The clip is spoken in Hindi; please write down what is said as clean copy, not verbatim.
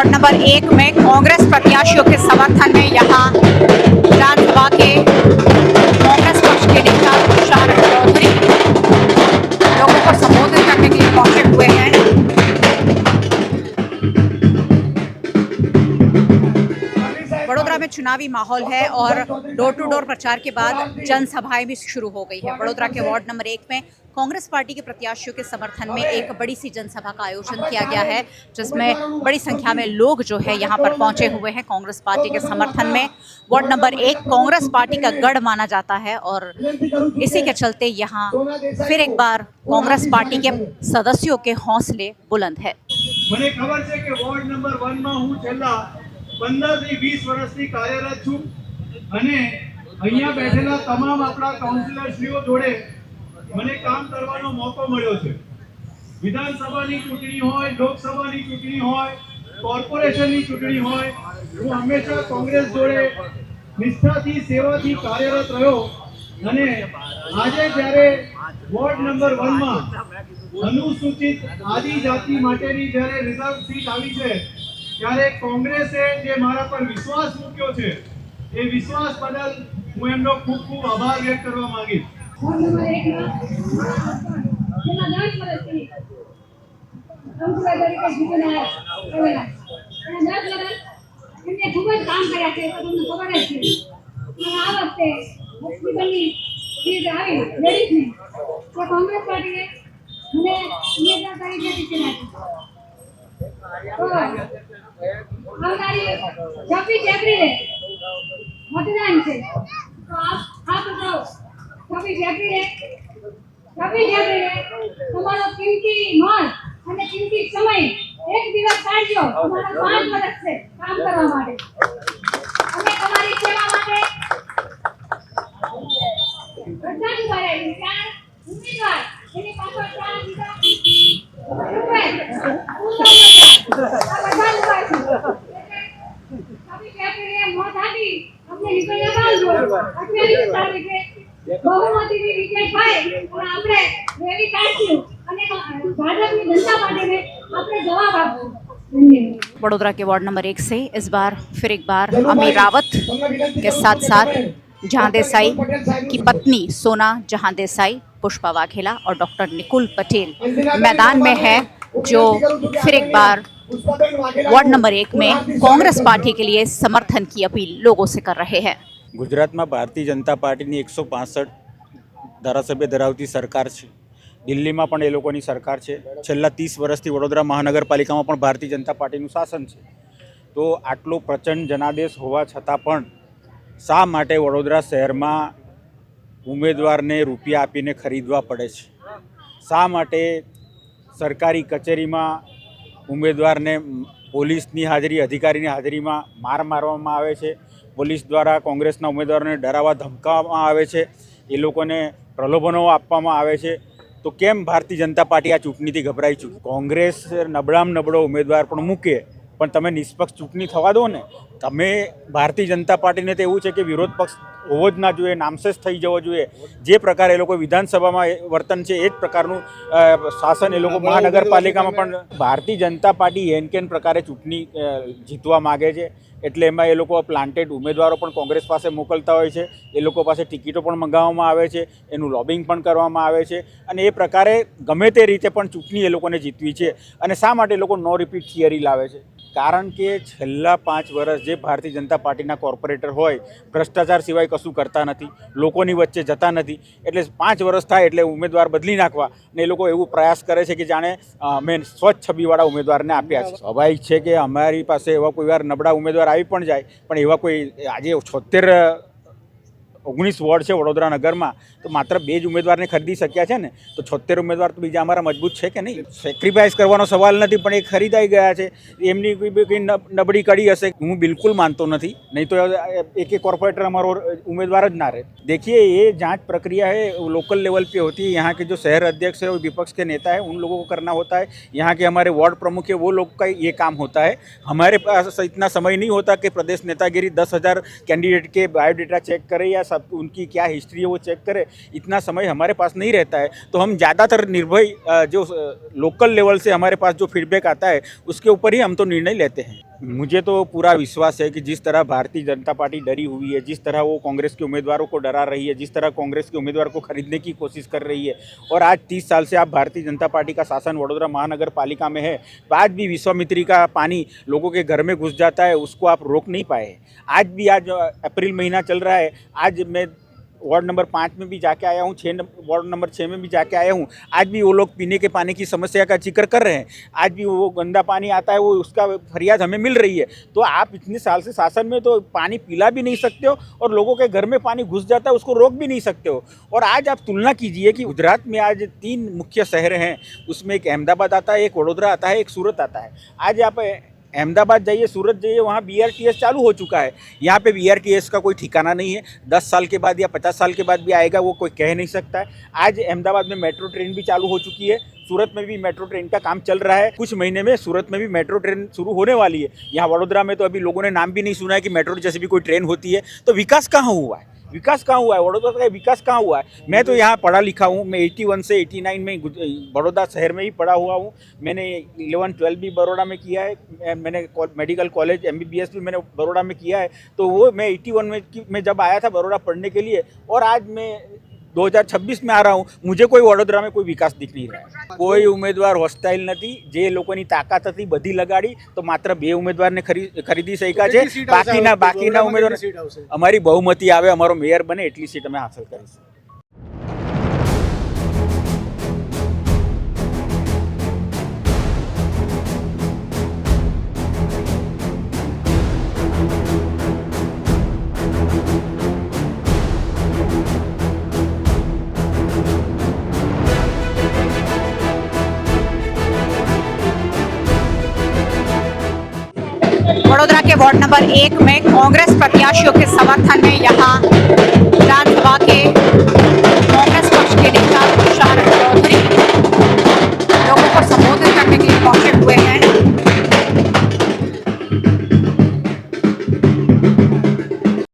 वार्ड नंबर 1 में कांग्रेस प्रत्याशियों के समर्थन में यहाँ विधानसभा के कांग्रेस पक्ष के नेता तुषार चौधरी लोगों को संबोधित करने के लिए पहुंचे हुए हैं। वडोदरा में चुनावी माहौल है और डोर टू डोर प्रचार के बाद जनसभाएं भी शुरू हो गई है। वडोदरा के वार्ड नंबर 1 में कांग्रेस पार्टी के प्रत्याशियों के समर्थन में एक बड़ी सी जनसभा का आयोजन किया गया है, जिसमें बड़ी संख्या में लोग जो है यहाँ पर पहुंचे हुए हैं कांग्रेस पार्टी के समर्थन में। वार्ड नंबर 1 कांग्रेस पार्टी का गढ़ माना जाता है और इसी के चलते यहाँ फिर एक बार कांग्रेस पार्टी के सदस्यों के हौसले बुलंद है। મને ખબર છે કે વોર્ડ નંબર 1 માં હું છેલ્લા 15 થી 20 વર્ષથી કાર્યરત છું અને અહીંયા બેઠેલા તમામ આપણા કાઉન્સિલરશ્રીઓ જોડે મને કામ કરવાનો મોકો મળ્યો છે। વિધાનસભાની ચૂંટણી હોય, લોકસભાની ચૂંટણી હોય, કોર્પોરેશનની ચૂંટણી હોય, હું હંમેશા કોંગ્રેસ જોડે નિષ્ઠાથી સેવાથી કાર્યરત રહ્યો અને આજે જ્યારે વોર્ડ નંબર 1 માં अनुसूचित आदिजाति माटेनी જ્યારે રિઝર્વ સીટ આવી છે ત્યારે કોંગ્રેસે જે મારા પર વિશ્વાસ મૂક્યો છે એ વિશ્વાસ બદલ હું એમનો ખૂબ ખૂબ આભાર વ્યક્ત કરવા માંગીશ। कांग्रेस पार्टी ने उम्मीदवार तरीके चुना हमारी 26 अप्रैल मतदान है। तो आप बताओ 26 अप्रैल તમારો કિંમતી મત અને કિંમતી સમય એક દિવસ કાઢ્યો તમારા 5 વર્ષ છે કામ કરવા માટે અમે તમારી સેવા માટે બધા જ ઉભા રહી ચાર ઉમેદવાર એની પાછળ ચાર દીધા बहुमतीની વિજય થાય અને આપણે રેલી કાઢશું અને ભાજપની જનતા પાર્ટીને આપણે જવાબ આપશું। वडोदरा के वार्ड नंबर 1 से इस बार फिर एक बार अमीर रावत के साथ साथ जहां देसाई की पत्नी सोना जहां देसाई, पुष्पा वाघेला और डॉक्टर निकुल पटेल मैदान में है, जो फिर एक बार वार्ड नंबर 1 में कांग्रेस पार्टी के लिए समर्थन की अपील लोगों से कर रहे हैं। गुजरात में भारतीय जनता पार्टी 165 धारासभ्य धरावती सरकार है। दिल्ली में पण ए लोकोनी सरकार है। छेल्ला 30 वर्षथी वडोदरा महानगरपालिका में पण भारतीय जनता पार्टी शासन है। तो आटलो प्रचंड जनादेश होवा छतां पण शा माटे वडोदरा शहर में उम्मीदवार ने रुपया आपीने खरीदवा पड़े छे? शा माटे सरकारी कचेरी में उम्मीदवार ने पोलीसनी हाजरी, अधिकारी हाजरी में मार मारवामां आवे छे। पोलीस द्वारा कांग्रेसना उम्मीदवारों ने डरावा धमकाववामां आवे छे। ए लोकोने प्रलोभनो आपवामां आवे छे। तो केम भारतीय जनता पार्टी आ चूंटणीथी गभराई चूकी? कांग्रेस नबळामां नबळो उम्मीदवार पण मूके पण तमे निष्पक्ष चूंटणी थवा दो ने। तमे भारतीय जनता पार्टी ने तो एवुं छे के विरोध पक्ष होवो ज ना जोईए, नामशेष थई जवो जोईए। जे प्रकारे ए लोको विधानसभामां वर्तन छे ए ज प्रकारनुं शासन ए लोको महानगरपालिकामां पण भारतीय जनता पार्टी एन केन प्रकारे चूंटणी जीतवा मागे छे। એટલે એમાં એ લોકો પ્લાન્ટેડ ઉમેદવારો પણ કોંગ્રેસ પાસે મોકલતા હોય છે। એ લોકો પાસે ટિકિટો પણ મંગાવવામાં આવે છે, એનું લોબિંગ પણ કરવામાં આવે છે અને એ પ્રકારે ગમે તે રીતે પણ ચૂંટણી એ લોકોને જીતવી છે। અને શા માટે એ લોકો નો રિપીટ થિયરી લાવે છે? કારણ કે છેલ્લા 5 વર્ષ જે ભારતીય जनता पार्टीના કોર્પોરેટર હોય ભ્રષ્ટાચાર સિવાય કશું કરતા નથી, લોકોની વચ્ચે જતા નથી। એટલે 5 વર્ષ થાય એટલે ઉમેદવાર બદલી નાખવા ને એ લોકો એવું પ્રયાસ કરે છે કે જાણે અમે સ્વચ્છ છબીવાળા ઉમેદવારને આપ્યા છે। સ્વાભાવિક છે કે અમારી પાસે એવા કોઈ વાર નબળા ઉમેદવાર આવી પણ જાય, પણ એવા કોઈ આજે 19 વોર્ડ છે વડોદરા નગરમાં, તો માત્ર 2 જ ઉમેદવારને ખરીદી શક્યા છે ને, તો 76 ઉમેદવાર તો બીજા અમારા મજબૂત છે કે નહીં? સેક્રિફાઈસ કરવાનો સવાલ નથી, પણ એ ખરીદાઈ ગયા છે। એમની કોઈ નબળી કડી હશે, હું બિલકુલ માનતો નથી। નહીં તો एक कॉर्पोरेटर हमारा उम्मीदवार ज ना रहे। देखिए, ये जांच प्रक्रिया है लोकल लेवल पे होती है। यहाँ के जो शहर अध्यक्ष है, वो विपक्ष के नेता है, उन लोगों को करना होता है। यहाँ के हमारे वार्ड प्रमुख है, वो लोग का ये काम होता है। हमारे पास इतना समय नहीं होता कि प्रदेश नेतागिरी 10,000 कैंडिडेट के बायोडाटा चेक करे या सब उनकी क्या हिस्ट्री है वो चेक करे। इतना समय हमारे पास नहीं रहता है। तो हम ज़्यादातर निर्भय जो लोकल लेवल से हमारे पास जो फीडबैक आता है उसके ऊपर ही हम तो निर्णय लेते हैं। मुझे तो पूरा विश्वास है कि जिस तरह भारतीय जनता पार्टी डरी हुई है, जिस तरह वो कांग्रेस के उम्मीदवारों को डरा रही है, जिस तरह कांग्रेस के उम्मीदवार को खरीदने की कोशिश कर रही है, और आज 30 साल से आप भारतीय जनता पार्टी का शासन वडोदरा महानगर पालिका में है, तो आज भी विश्वामित्री का पानी लोगों के घर में घुस जाता है, उसको आप रोक नहीं पाए। आज भी अप्रैल महीना चल रहा है, आज मैं वार्ड नंबर 5 में भी जाके आया हूँ, वार्ड नंबर 6 में भी जाके आया हूँ। आज भी वो लोग पीने के पानी की समस्या का जिक्र कर रहे हैं। आज भी वो गंदा पानी आता है, वो उसका फरियाद हमें मिल रही है। तो आप इतने साल से शासन में तो पानी पिला भी नहीं सकते हो, और लोगों के घर में पानी घुस जाता है, उसको रोक भी नहीं सकते हो। और आज आप तुलना कीजिए कि गुजरात में आज 3 मुख्य शहर हैं, उसमें एक अहमदाबाद आता है, एक वडोदरा आता है, एक सूरत आता है। आज आप अहमदाबाद जाइए, सूरत जाइए, वहाँ BRTS चालू हो चुका है। यहाँ पे BRTS का कोई ठिकाना नहीं है। 10 साल के बाद या 50 साल के बाद भी आएगा, वो कोई कह नहीं सकता है। आज अहमदाबाद में मेट्रो ट्रेन भी चालू हो चुकी है, सूरत में भी मेट्रो ट्रेन का काम चल रहा है। कुछ महीने में सूरत में भी मेट्रो ट्रेन शुरू होने वाली है। यहाँ वडोदरा में तो अभी लोगों ने नाम भी नहीं सुना है कि मेट्रो जैसे भी कोई ट्रेन होती है। तो विकास कहाँ हुआ है? विकास कहाँ हुआ है? वडोदरा का विकास कहाँ हुआ है? मैं तो यहाँ पढ़ा लिखा हूँ। मैं 81 से 89 में बड़ौदा शहर में ही पढ़ा हुआ हूँ। मैंने 11-12 भी बड़ौदा में किया है। मैंने मेडिकल कॉलेज MBBS भी मैंने बड़ौदा में किया है। तो वो मैं 81 में जब आया था बड़ौदा पढ़ने के लिए, और आज मैं 2026 में आ रहा हूँ, मुझे કોઈ વડોદરા में कोई વિકાસ दिख नहीं रहा है। કોઈ ઉમેદવાર હોસ્ટાઇલ નથી। જે લોકોની તાકાત હતી બધી લગાડી, તો માત્ર 2 ઉમેદવારને ખરીદી શક્યા છે। બાકીના ઉમેદવાર અમારી બહુમતી આવે, અમારો મેયર બને એટલી સીટ અમે હાંસલ કરીશું। वडोदरा के वार्ड नंबर 1 में कांग्रेस प्रत्याशियों के समर्थन में यहाँ विधानसभा के